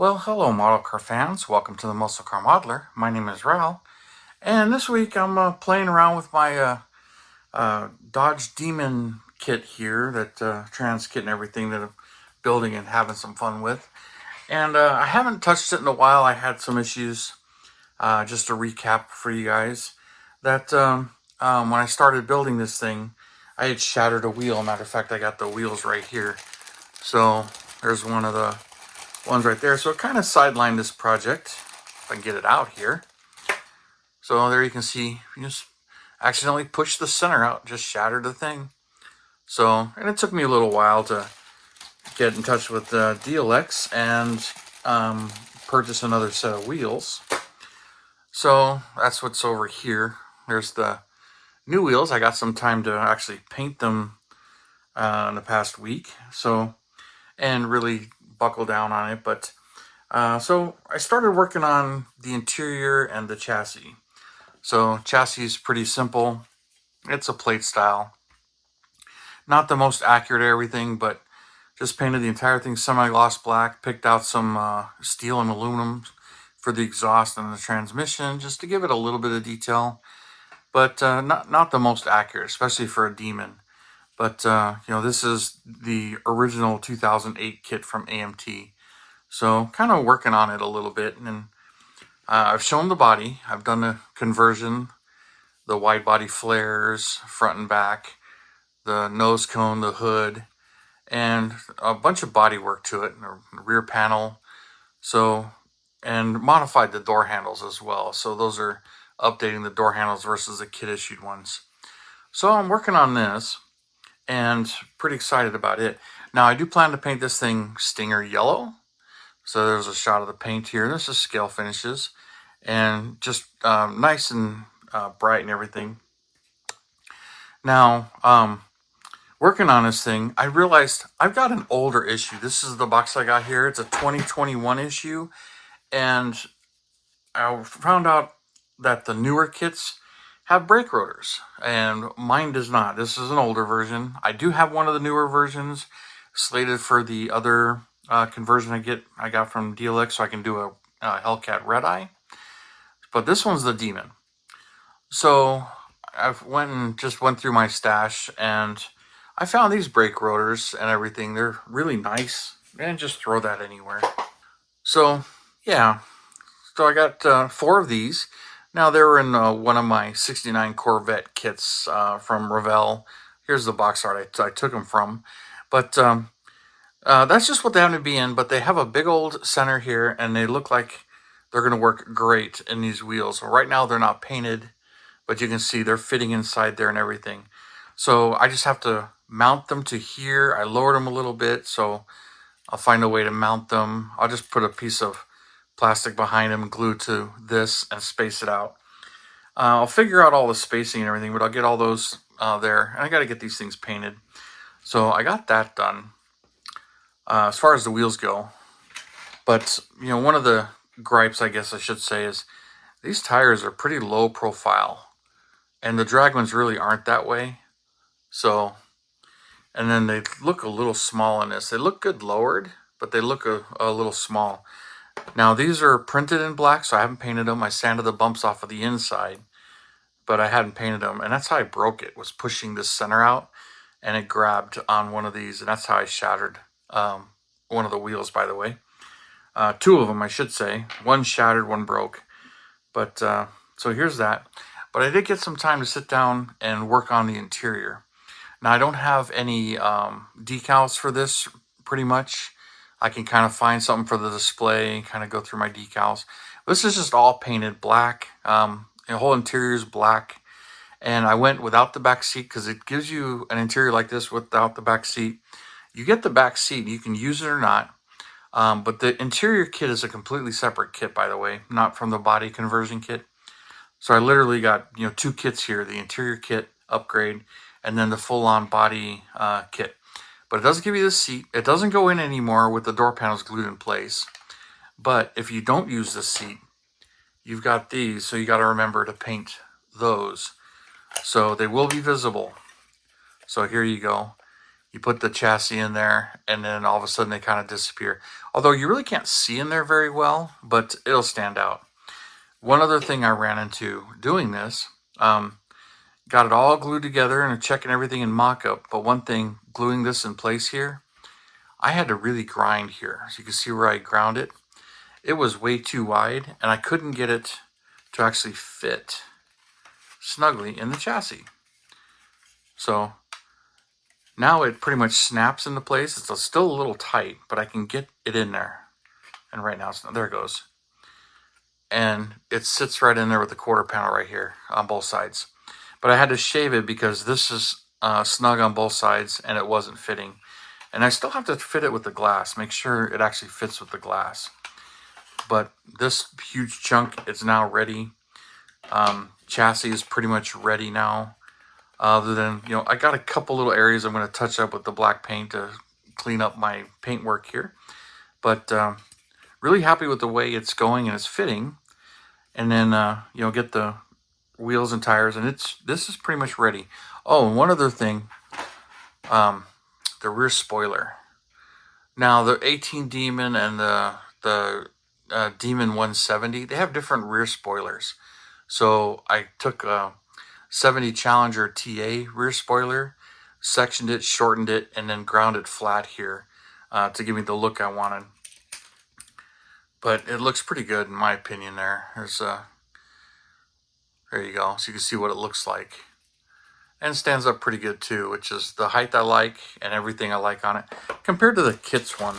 Well, hello, model car fans. Welcome to the Muscle Car Modeler. My name is Raul, and this week I'm playing around with my Dodge Demon kit here, that trans kit and everything that I'm building and having some fun with. And I haven't touched it in a while. I had some issues. Just to recap for you guys, that when I started building this thing, I had shattered a wheel. Matter of fact, I got the wheels right here. So there's one of the ones right there. So it kind of sidelined this project, if I can get it out here. So there you can see, you just accidentally pushed the center out, just shattered the thing. So, and it took me a little while to get in touch with Diolex and purchase another set of wheels. So that's what's over here. There's the new wheels. I got some time to actually paint them in the past week. So, and really buckle down on it. But so I started working on the interior and the chassis. So chassis is pretty simple. It's a plate style. Not the most accurate everything, but just painted the entire thing semi-gloss black. Picked out some steel and aluminum for the exhaust and the transmission, just to give it a little bit of detail. But not the most accurate, especially for a Demon. But this is the original 2008 kit from AMT. So kind of working on it a little bit, and I've shown the body. I've done the conversion, the wide body flares, front and back, the nose cone, the hood, and a bunch of body work to it, and the rear panel. So, and modified the door handles as well. So those are updating the door handles versus the kit issued ones. So I'm working on this and pretty excited about it. Now I do plan to paint this thing Stinger yellow. So there's a shot of the paint here. This is scale finishes, and just nice and bright and everything. Now, working on this thing, I realized I've got an older issue. This is the box I got here. It's a 2021 issue, and I found out that the newer kits have brake rotors, and mine does not. This is an older version. I do have one of the newer versions slated for the other conversion I got from Diolex, so I can do a Hellcat Red Eye. But this one's the Demon. So I went through my stash, and I found these brake rotors and everything. They're really nice, and just throw that anywhere. So yeah, so I got 4 of these. Now they were in one of my '69 Corvette kits from Revell. Here's the box art I took them from. But that's just what they happen to be in. But they have a big old center here, and they look like they're going to work great in these wheels. So right now they're not painted, but you can see they're fitting inside there and everything. So I just have to mount them to here. I lowered them a little bit, so I'll find a way to mount them. I'll just put a piece of plastic behind them, glued to this, and space it out. I'll figure out all the spacing and everything, but I'll get all those there. And I got to get these things painted. So I got that done as far as the wheels go. But, one of the gripes, I guess I should say, is these tires are pretty low profile. And the drag ones really aren't that way. So, and then they look a little small in this. They look good lowered, but they look a little small. Now these are printed in black, so I haven't painted them. I sanded the bumps off of the inside, but I hadn't painted them. And that's how I broke it, was pushing this center out, and it grabbed on one of these. And that's how I shattered one of the wheels, by the way. 2 of them, I should say. One shattered, one broke. But so here's that. But I did get some time to sit down and work on the interior. Now I don't have any decals for this, pretty much. I can kind of find something for the display, kind of go through my decals. This is just all painted black. The whole interior is black. And I went without the back seat because it gives you an interior like this without the back seat. You get the back seat, you can use it or not. But the interior kit is a completely separate kit, by the way, not from the body conversion kit. So I literally got 2 kits here, the interior kit upgrade, and then the full-on body kit. But it doesn't give you the seat. It doesn't go in anymore with the door panels glued in place. But if you don't use the seat, you've got these. So you got to remember to paint those. So they will be visible. So here you go. You put the chassis in there, and then all of a sudden they kind of disappear. Although you really can't see in there very well, but it'll stand out. One other thing I ran into doing this, got it all glued together and checking everything in mock-up. But one thing, gluing this in place here, I had to really grind here. So you can see where I ground it. It was way too wide, and I couldn't get it to actually fit snugly in the chassis. So now it pretty much snaps into place. It's still a little tight, but I can get it in there. And right now, there it goes. And it sits right in there with the quarter panel right here on both sides. But I had to shave it because this is snug on both sides and it wasn't fitting. And I still have to fit it with the glass, make sure it actually fits with the glass. But this huge chunk is now ready. Chassis is pretty much ready now. Other than, I got a couple little areas I'm going to touch up with the black paint to clean up my paintwork here. But really happy with the way it's going and it's fitting. And then, get the wheels and tires, and this is pretty much ready. Oh, and one other thing, the rear spoiler. Now, the 18 Demon and the Demon 170, they have different rear spoilers. So I took a 70 Challenger TA rear spoiler, sectioned it, shortened it, and then ground it flat here to give me the look I wanted. But it looks pretty good in my opinion there. There you go. So you can see what it looks like. And stands up pretty good too, which is the height I like and everything I like on it. Compared to the Kit's one.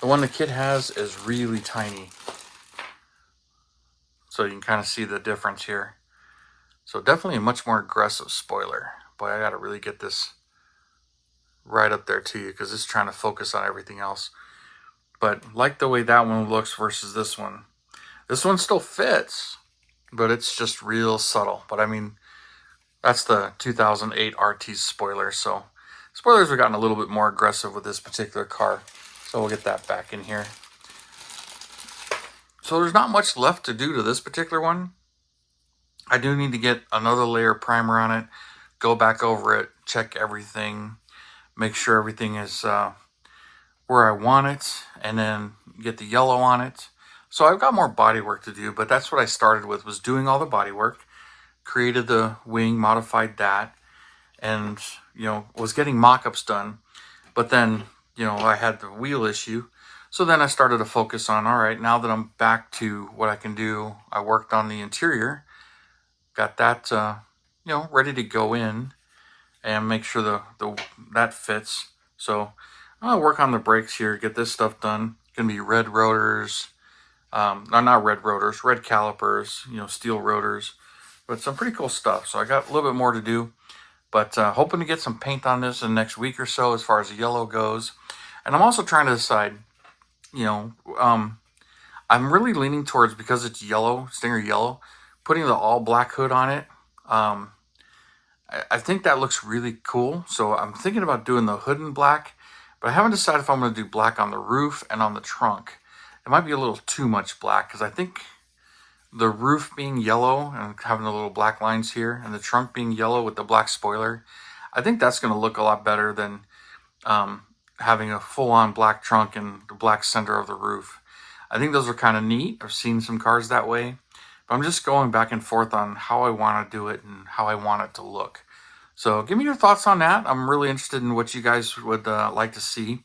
The one the Kit has is really tiny. So you can kind of see the difference here. So definitely a much more aggressive spoiler. Boy, I got to really get this right up there to you because it's trying to focus on everything else. But like the way that one looks versus this one. This one still fits, but it's just real subtle. But I mean, that's the 2008 RT spoiler. So spoilers have gotten a little bit more aggressive with this particular car. So we'll get that back in here. So there's not much left to do to this particular one. I do need to get another layer of primer on it, go back over it, check everything, make sure everything is where I want it, and then get the yellow on it. So I've got more body work to do, but that's what I started with, was doing all the body work, created the wing, modified that, and, was getting mock-ups done. But then, I had the wheel issue. So then I started to focus on, all right, now that I'm back to what I can do, I worked on the interior, got that, ready to go in and make sure that fits. So I'll work on the brakes here, get this stuff done. It's going to be red rotors, not red rotors, red calipers, steel rotors, but some pretty cool stuff. So I got a little bit more to do, but hoping to get some paint on this in the next week or so as far as the yellow goes. And I'm also trying to decide, I'm really leaning towards, because it's yellow, Stinger yellow, putting the all black hood on it. I think that looks really cool. So I'm thinking about doing the hood in black, but I haven't decided if I'm going to do black on the roof and on the trunk. It might be a little too much black, because I think the roof being yellow and having the little black lines here, and the trunk being yellow with the black spoiler, I think that's going to look a lot better than having a full-on black trunk and the black center of the roof. I think those are kind of neat. I've seen some cars that way. But I'm just going back and forth on how I want to do it and how I want it to look. So give me your thoughts on that. I'm really interested in what you guys would like to see.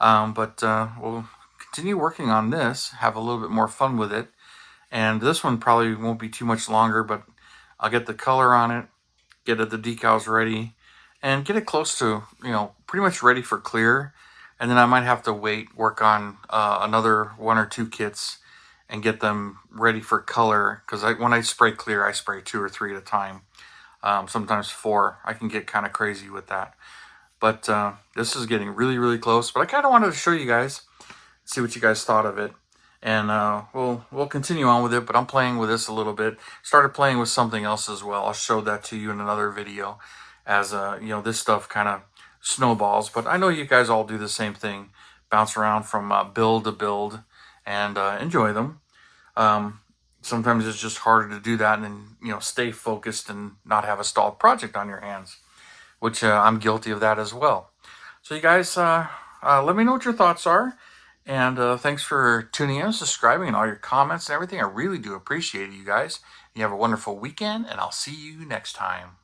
But we'll continue working on this, have a little bit more fun with it. And this one probably won't be too much longer, but I'll get the color on it, get the decals ready, and get it close to, pretty much ready for clear. And then I might have to work on another 1 or 2 kits and get them ready for color. Because when I spray clear, I spray 2 or 3 at a time. Sometimes 4. I can get kind of crazy with that. But this is getting really, really close. But I kind of wanted to show you guys, see what you guys thought of it. And we'll continue on with it. But I'm playing with this a little bit. Started playing with something else as well. I'll show that to you in another video as this stuff kind of snowballs. But I know you guys all do the same thing. Bounce around from build to build and enjoy them. Sometimes it's just harder to do that and stay focused and not have a stalled project on your hands, which I'm guilty of that as well. So you guys, let me know what your thoughts are. And thanks for tuning in, subscribing, and all your comments and everything. I really do appreciate it, you guys. You have a wonderful weekend, and I'll see you next time.